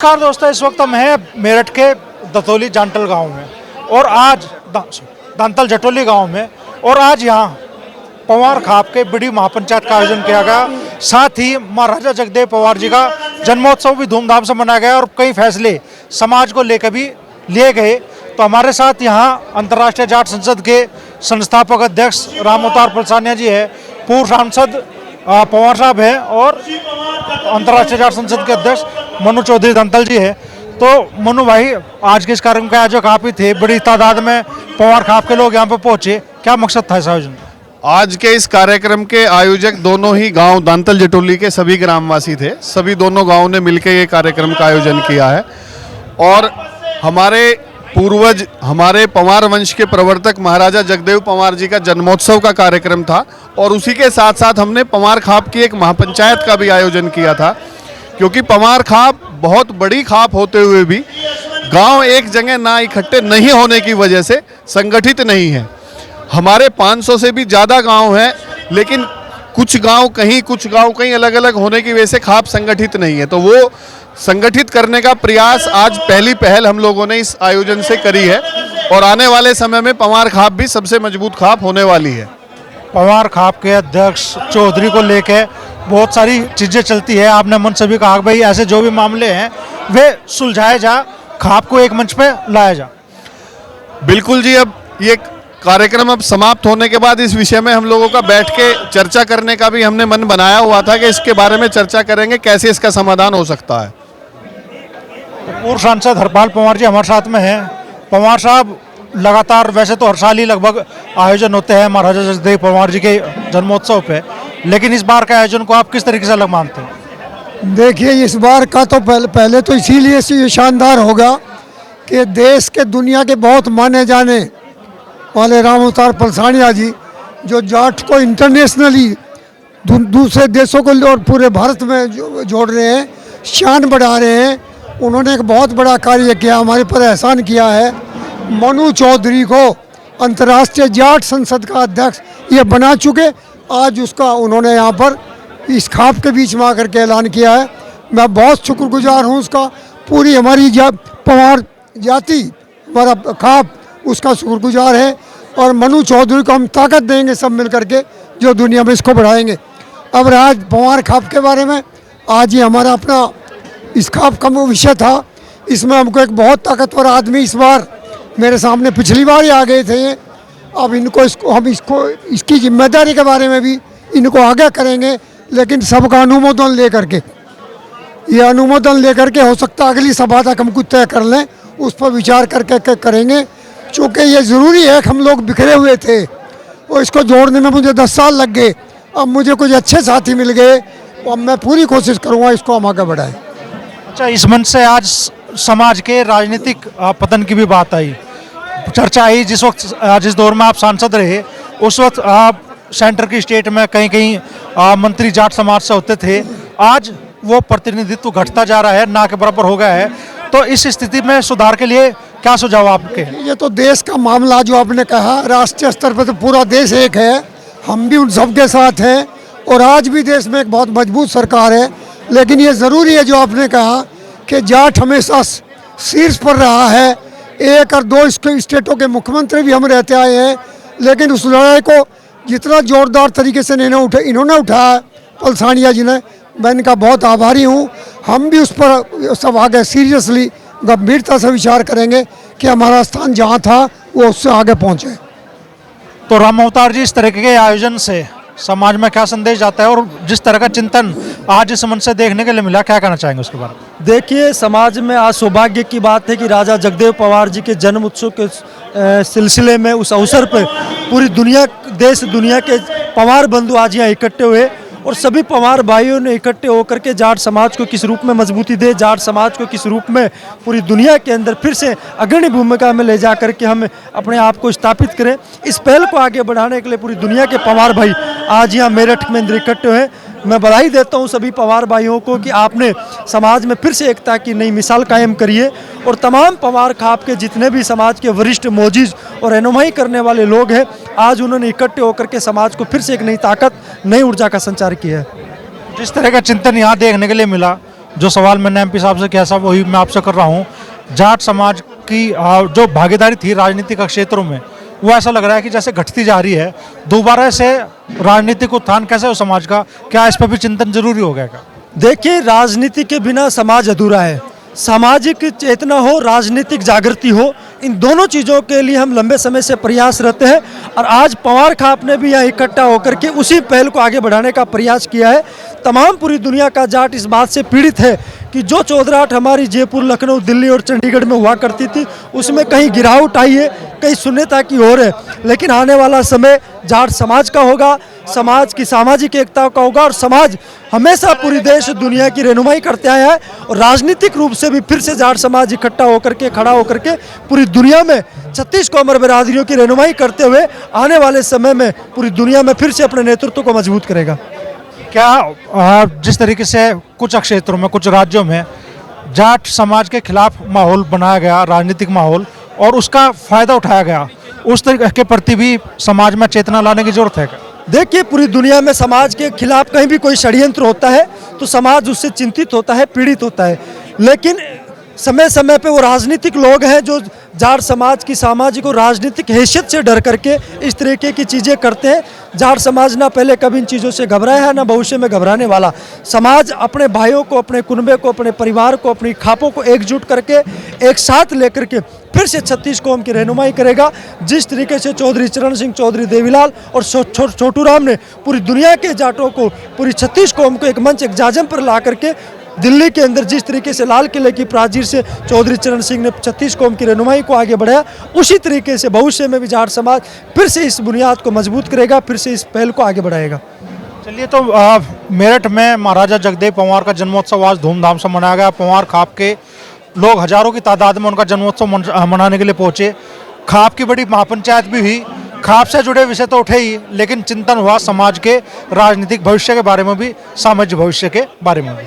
नमस्कार दोस्तों, इस वक्त हम हैं मेरठ के दतौली जांटल गांव में और आज दांतल जटोली गांव में और आज यहाँ पवार खाप के बड़ी महापंचायत का आयोजन किया गया। साथ ही महाराजा जगदेव पवार जी का जन्मोत्सव भी धूमधाम से मनाया गया और कई फैसले समाज को लेकर भी लिए गए। तो हमारे साथ यहाँ अंतर्राष्ट्रीय जाट संसद के संस्थापक अध्यक्ष राम अवतार पलसानिया जी है, पूर्व सांसद पवार साहब है और अंतर्राष्ट्रीय जाट संसद के अध्यक्ष मनु चौधरी दंतल जी है। तो मनु भाई, आज के इस कार्यक्रम के आयोजक आप ही थे, बड़ी तादाद में पवार खाप के लोग यहाँ पे पहुंचे, क्या मकसद था इस आयोजन? आज के इस कार्यक्रम के आयोजक दोनों ही गांव दांतल जटोली के सभी ग्रामवासी थे। सभी दोनों गांवों ने मिलकर ये कार्यक्रम का आयोजन किया है और हमारे पूर्वज, हमारे पवार वंश के प्रवर्तक महाराजा जगदेव पवार जी का जन्मोत्सव का कार्यक्रम था और उसी के साथ साथ हमने पवार खाप की एक महापंचायत का भी आयोजन किया था, क्योंकि पवार खाप बहुत बड़ी खाप होते हुए भी गांव एक जगह ना इकट्ठे नहीं होने की वजह से संगठित नहीं है। हमारे 500 से भी ज़्यादा गांव हैं, लेकिन कुछ गांव कहीं अलग अलग होने की वजह से खाप संगठित नहीं है। तो वो संगठित करने का प्रयास आज पहली पहल हम लोगों ने इस आयोजन से करी है और आने वाले समय में पवार खाप भी सबसे मजबूत खाप होने वाली है। पवार खाप के अध्यक्ष चौधरी को लेकर बहुत सारी चीज़ें चलती है। आपने मन से भी कहा भाई ऐसे जो भी मामले हैं वे सुलझाए जा, खाप को एक मंच पे लाया जा। बिल्कुल जी, अब ये कार्यक्रम अब समाप्त होने के बाद इस विषय में हम लोगों का बैठ के चर्चा करने का भी हमने मन बनाया हुआ था कि इसके बारे में चर्चा करेंगे कैसे इसका समाधान हो सकता है। पूर्व सांसद हरपाल पवार जी हमारे साथ में हैं। पवार साहब, लगातार वैसे तो हर साल ही लगभग आयोजन होते हैं महाराजा जगदेव पवार जी के जन्मोत्सव पे, लेकिन इस बार के आयोजन को आप किस तरीके से अलग मानते हैं? देखिए, इस बार का तो पहले तो इसीलिए ये शानदार होगा कि देश के दुनिया के बहुत माने जाने वाले राम अवतार पलसानिया जी, जो जाट को इंटरनेशनली दूसरे देशों को और पूरे भारत में जोड़ रहे हैं, शान बढ़ा रहे हैं, उन्होंने एक बहुत बड़ा कार्य किया, हमारे पर एहसान किया है। मनु चौधरी को अंतर्राष्ट्रीय जाट संसद का अध्यक्ष ये बना चुके, आज उसका उन्होंने यहाँ पर इस खाप के बीच में आकर के ऐलान किया है। मैं बहुत शुक्रगुजार हूँ उसका, पूरी हमारी पवार जाति, हमारा खाप उसका शुक्रगुजार है और मनु चौधरी को हम ताकत देंगे सब मिल करके, जो दुनिया में इसको बढ़ाएंगे। अब आज पवार खाप के बारे में, आज ये हमारा अपना इस खाप का विषय था, इसमें हमको एक बहुत ताकतवर आदमी इस बार मेरे सामने पिछली बार ही आ गए थे। अब हम इसकी जिम्मेदारी के बारे में भी इनको आगे करेंगे, लेकिन सबका अनुमोदन लेकर के, ये अनुमोदन लेकर के हो सकता है अगली सभा तक हम कुछ तय कर लें, उस पर विचार करके करेंगे। चूँकि ये ज़रूरी है कि हम लोग बिखरे हुए थे और इसको जोड़ने में मुझे 10 साल लग गए। अब मुझे कुछ अच्छे साथी मिल गए और मैं पूरी कोशिश करूँगा इसको हम आगे बढ़ाएं। अच्छा, इस मंच से आज समाज के राजनीतिक पतन की भी बात आई, चर्चा आई। जिस दौर में आप सांसद रहे उस वक्त आप सेंटर की स्टेट में कहीं मंत्री जाट समाज से होते थे, आज वो प्रतिनिधित्व घटता जा रहा है, ना के बराबर हो गया है। तो इस स्थिति में सुधार के लिए क्या सुझाव आपके? ये तो देश का मामला जो आपने कहा, राष्ट्रीय स्तर पर तो पूरा देश एक है, हम भी उन सबके साथ हैं और आज भी देश में एक बहुत मजबूत सरकार है। लेकिन ये ज़रूरी है जो आपने कहा कि जाट हमेशा शीर्ष पर रहा है। 1 और 2 स्टेटों के मुख्यमंत्री भी हम रहते आए हैं, लेकिन उस लड़ाई को जितना जोरदार तरीके से इन्होंने उठाया पलसानिया जी ने, मैं इनका बहुत आभारी हूँ। हम भी उस पर सब आगे सीरियसली गंभीरता से विचार करेंगे कि हमारा स्थान जहाँ था वो उससे आगे पहुँचे। तो राम अवतार जी, इस तरह के आयोजन से समाज में क्या संदेश जाता है और जिस तरह का चिंतन आज इस मंच से देखने के लिए मिला, क्या कहना चाहेंगे उसके बारे में? देखिए, समाज में आज सौभाग्य की बात है कि राजा जगदेव पवार जी के जन्म उत्सव के सिलसिले में, उस अवसर पर पूरी दुनिया, देश दुनिया के पवार बंधु आज यहाँ इकट्ठे हुए और सभी पवार भाइयों ने इकट्ठे होकर के जाट समाज को किस रूप में मजबूती दे, जाट समाज को किस रूप में पूरी दुनिया के अंदर फिर से अग्रणी भूमिका में ले जा करके हम अपने आप को स्थापित करें। इस पहल को आगे बढ़ाने के लिए पूरी दुनिया के पवार भाई आज यहाँ मेरठ में अंदर इकट्ठे हुए। मैं बधाई देता हूँ सभी पवार भाइयों को कि आपने समाज में फिर से एकता की नई मिसाल कायम करी है और तमाम पवार खाप के जितने भी समाज के वरिष्ठ, मोजिज और रहनुमाई करने वाले लोग हैं, आज उन्होंने इकट्ठे होकर के समाज को फिर से एक नई ताकत, नई ऊर्जा का संचार किया है। जिस तरह का चिंतन यहाँ देखने के लिए मिला, जो सवाल मैंने एमपी साहब से किया साहब वही मैं आपसे कर रहा हूँ। जाट समाज की जो भागीदारी थी राजनीतिक क्षेत्रों में, वो ऐसा लग रहा है कि जैसे घटती जा रही है। दोबारा से राजनीतिक उत्थान कैसे हो समाज का, क्या इस पर भी चिंतन जरूरी हो गया क्या? देखिए, राजनीति के बिना समाज अधूरा है। सामाजिक चेतना हो, राजनीतिक जागृति हो, इन दोनों चीज़ों के लिए हम लंबे समय से प्रयासरत हैं। और आज पवार खाप ने भी यहाँ इकट्ठा होकर के उसी पहल को आगे बढ़ाने का प्रयास किया है। तमाम पूरी दुनिया का जाट इस बात से पीड़ित है कि जो चौधराहट हमारी जयपुर, लखनऊ, दिल्ली और चंडीगढ़ में हुआ करती थी, उसमें कहीं गिरावट आई है, कहीं शून्यता की ओर है। लेकिन आने वाला समय जाट समाज का होगा, समाज की सामाजिक एकता का होगा। और समाज हमेशा पूरी देश दुनिया की रहनुमाई करते आया है। और राजनीतिक रूप से भी फिर से जाट समाज इकट्ठा होकर के, खड़ा होकर के पूरी दुनिया में 36 कोमर बिरादरियों की रहनुमाई करते हुए आने वाले समय में पूरी दुनिया में फिर से अपने नेतृत्व को मजबूत करेगा। क्या जिस तरीके से कुछ क्षेत्रों में, कुछ राज्यों में जाट समाज के खिलाफ माहौल बनाया गया, राजनीतिक माहौल, और उसका फायदा उठाया गया, उस तरीके के प्रति भी समाज में चेतना लाने की जरूरत है क्या? देखिए, पूरी दुनिया में समाज के खिलाफ कहीं भी कोई षड्यंत्र होता है तो समाज उससे चिंतित होता है, पीड़ित होता है। लेकिन समय समय पे वो राजनीतिक लोग हैं जो जाट समाज की सामाजिक और राजनीतिक हैसियत से डर करके इस तरीके की चीज़ें करते हैं। जाट समाज ना पहले कभी इन चीज़ों से घबराया है, ना भविष्य में घबराने वाला। समाज अपने भाइयों को, अपने कुनबे को, अपने परिवार को, अपनी खापों को एकजुट करके एक साथ लेकर के फिर से 36 कौम की रहनुमाई करेगा। जिस तरीके से चौधरी चरण सिंह, चौधरी देवीलाल और छोटू राम ने पूरी दुनिया के जाटों को, पूरी 36 कौम को एक मंच, एक जाजम पर ला करके दिल्ली के अंदर जिस तरीके से लाल किले की प्राचीर से चौधरी चरण सिंह ने 36 कौम की रहनुमाई को आगे बढ़ाया, उसी तरीके से भविष्य में भी जाट समाज फिर से इस बुनियाद को मजबूत करेगा, फिर से इस पहल को आगे बढ़ाएगा। चलिए, तो मेरठ में महाराजा जगदेव पवार का जन्मोत्सव आज धूमधाम से मनाया गया। पवार खाप के लोग हजारों की तादाद में उनका जन्मोत्सव मनाने के लिए पहुंचे। खाप की बड़ी महापंचायत भी हुई। खाप से जुड़े विषय तो उठे ही, लेकिन चिंतन हुआ समाज के राजनीतिक भविष्य के बारे में भी, सामाजिक भविष्य के बारे में भी।